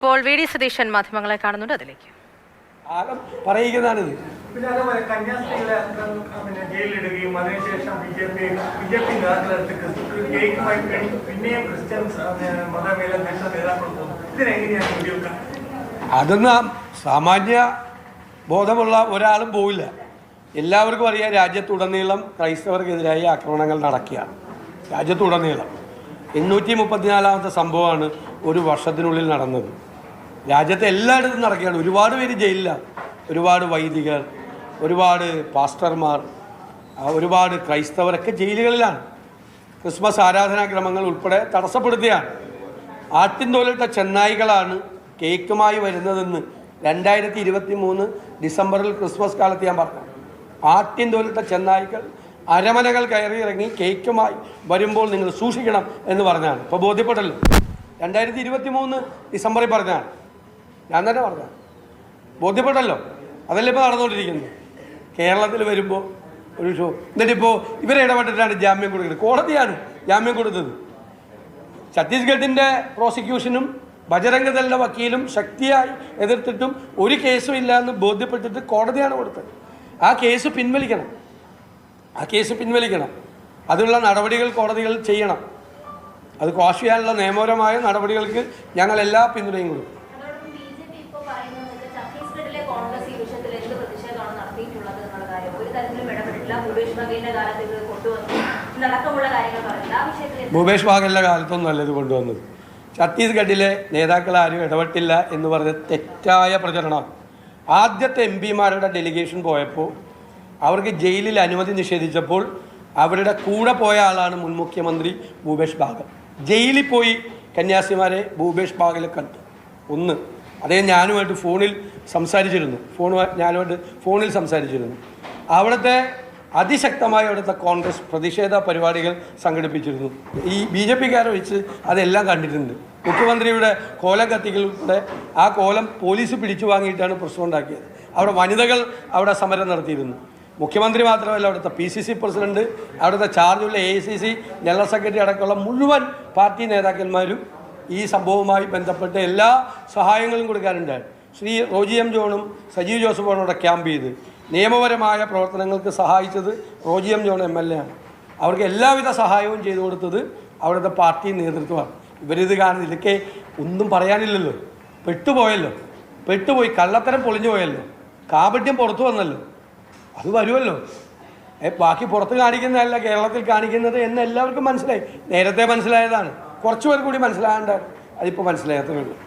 ഇപ്പോൾ V D Satheesan മാധ്യമങ്ങളെ കാണുന്നുണ്ട്, അതിലേക്ക് പറയുന്നതാണിത്. പിന്നെ അതേപോലെ കന്യാസ്ത്രീകളെ ജയിലിലിടുകയും അതിനുശേഷം ബി ജെ പി നേതാക്കളെടുത്ത് കേക്കുമായി പിന്നെയും ക്രിസ്ത്യൻസ് മതമേലധ്യക്ഷ നേതാക്കൾ പോകുന്നു. ഇതിനെങ്ങനെയാണ് കുടിവെക്കാൻ? അതൊന്നും സാമാന്യ ബോധമുള്ള ഒരാളും പോവില്ല. എല്ലാവർക്കും അറിയാം, രാജ്യത്തുടനീളം ക്രൈസ്തവർക്കെതിരായി ആക്രമണങ്ങൾ നടക്കുകയാണ്. രാജ്യത്തുടനീളം 834ാമത്തെ സംഭവമാണ് ഒരു വർഷത്തിനുള്ളിൽ നടന്നത്. രാജ്യത്തെ എല്ലായിടത്തും നടക്കുകയാണ്. ഒരുപാട് പേര് ജയിലിലാണ്. ഒരുപാട് വൈദികർ, ഒരുപാട് പാസ്റ്റർമാർ, ഒരുപാട് ക്രൈസ്തവരൊക്കെ ജയിലുകളിലാണ്. ക്രിസ്മസ് ആരാധനാക്രമങ്ങൾ ഉൾപ്പെടെ തടസ്സപ്പെടുത്തുകയാണ്. ആട്ടിൻതോലിട്ട ചെന്നായികളാണ് കേക്കുമായി വരുന്നതെന്ന് 2023 ഡിസംബറിൽ ക്രിസ്മസ് കാലത്ത് ഞാൻ പറഞ്ഞു. ആട്ടിൻതോലിട്ട ചെന്നായികൾ അരമനകൾ കയറി ഇറങ്ങി കേക്കുമായി വരുമ്പോൾ നിങ്ങൾ സൂക്ഷിക്കണം എന്ന് പറഞ്ഞാണ്. ഇപ്പോൾ ബോധ്യപ്പെട്ടല്ലോ. 2023 ഡിസംബറിൽ പറഞ്ഞാണ്, ഞാൻ തന്നെ പറഞ്ഞാണ്. ബോധ്യപ്പെട്ടല്ലോ. അതല്ലേ ഇപ്പോൾ നടന്നുകൊണ്ടിരിക്കുന്നത്. കേരളത്തിൽ വരുമ്പോൾ ഒരു ഷോ, എന്നിട്ടിപ്പോൾ ഇവരെ ഇടപെട്ടിട്ടാണ് ജാമ്യം കൊടുക്കുന്നത്. കോടതിയാണ് ജാമ്യം കൊടുത്തത്. ഛത്തീസ്ഗഡിൻ്റെ പ്രോസിക്യൂഷനും ബജരംഗദളിൻ്റെ വക്കീലും ശക്തിയായി എതിർത്തിട്ടും ഒരു കേസും ഇല്ല എന്ന് ബോധ്യപ്പെട്ടിട്ട് കോടതിയാണ് കൊടുത്തത്. ആ കേസ് പിൻവലിക്കണം. അതിനുള്ള നടപടികൾ കോടതികൾ ചെയ്യണം. അത് ക്വാഷ് ചെയ്യാനുള്ള നിയമപരമായ നടപടികൾക്ക് ഞങ്ങൾ എല്ലാ പിന്തുണയും കൊടുക്കും. ഭൂപേഷ് ബാഗലിൻ്റെ കാലത്തൊന്നും അല്ല ഇത് കൊണ്ടുവന്നത്. ഛത്തീസ്ഗഡിലെ നേതാക്കളാരും ഇടപെട്ടില്ല എന്ന് പറഞ്ഞ തെറ്റായ പ്രചരണം. ആദ്യത്തെ MP-മാരുടെ ഡെലിഗേഷൻ പോയപ്പോൾ അവർക്ക് ജയിലിൽ അനുമതി നിഷേധിച്ചപ്പോൾ അവരുടെ കൂടെ പോയ ആളാണ് മുൻ മുഖ്യമന്ത്രി ഭൂപേഷ് ബാഗൽ. ജയിലിൽ പോയി കന്യാസിമാരെ ഭൂപേഷ് ബാഗൽ കണ്ടു. ഒന്ന്, അദ്ദേഹം ഞാനുമായിട്ട് ഫോണിൽ സംസാരിച്ചിരുന്നു. അവിടുത്തെ അതിശക്തമായി അവിടുത്തെ കോൺഗ്രസ് പ്രതിഷേധ പരിപാടികൾ സംഘടിപ്പിച്ചിരുന്നു. ഈ BJP-കാരെ വെച്ച് അതെല്ലാം കണ്ടിട്ടുണ്ട്. മുഖ്യമന്ത്രിയുടെ കോലം കത്തികളുടെ ആ കോലം പോലീസ് പിടിച്ചു വാങ്ങിയിട്ടാണ് പ്രശ്നം ഉണ്ടാക്കിയത്. അവിടെ വനിതകൾ അവിടെ സമരം നടത്തിയിരുന്നു. മുഖ്യമന്ത്രി മാത്രമല്ല, അവിടുത്തെ PCC പ്രസിഡന്റ്, അവിടുത്തെ ചാർജുള്ള AICC ജനറൽ സെക്രട്ടറി അടക്കമുള്ള മുഴുവൻ പാർട്ടി നേതാക്കന്മാരും ഈ സംഭവവുമായി ബന്ധപ്പെട്ട് എല്ലാ സഹായങ്ങളും കൊടുക്കാനുണ്ടായി. ശ്രീ റോജി M. ജോണും സജീവ് ജോസഫും അവിടെ ക്യാമ്പ് ചെയ്ത് നിയമപരമായ പ്രവർത്തനങ്ങൾക്ക് സഹായിച്ചത് റോജി M. ജോൺ MLA ആണ്. അവർക്ക് എല്ലാവിധ സഹായവും ചെയ്തു കൊടുത്തത് അവിടുത്തെ പാർട്ടി നേതൃത്വമാണ്. ഇവരിത് കാണുന്നത്, ഇതൊക്കെ ഒന്നും പറയാനില്ലല്ലോ. പെട്ടുപോയി, കള്ളത്തരം പൊളിഞ്ഞു പോയല്ലോ, കാപട്യം പുറത്തു വന്നല്ലോ. അത് വരുമല്ലോ. ബാക്കി പുറത്ത് കാണിക്കുന്നതല്ല കേരളത്തിൽ കാണിക്കുന്നത് എന്ന് എല്ലാവർക്കും മനസ്സിലായി. നേരത്തെ മനസ്സിലായതാണ്. കുറച്ച് പേർ കൂടി മനസ്സിലാകേണ്ടതാണ്. അതിപ്പോൾ മനസ്സിലാകത്തേ ഉള്ളൂ.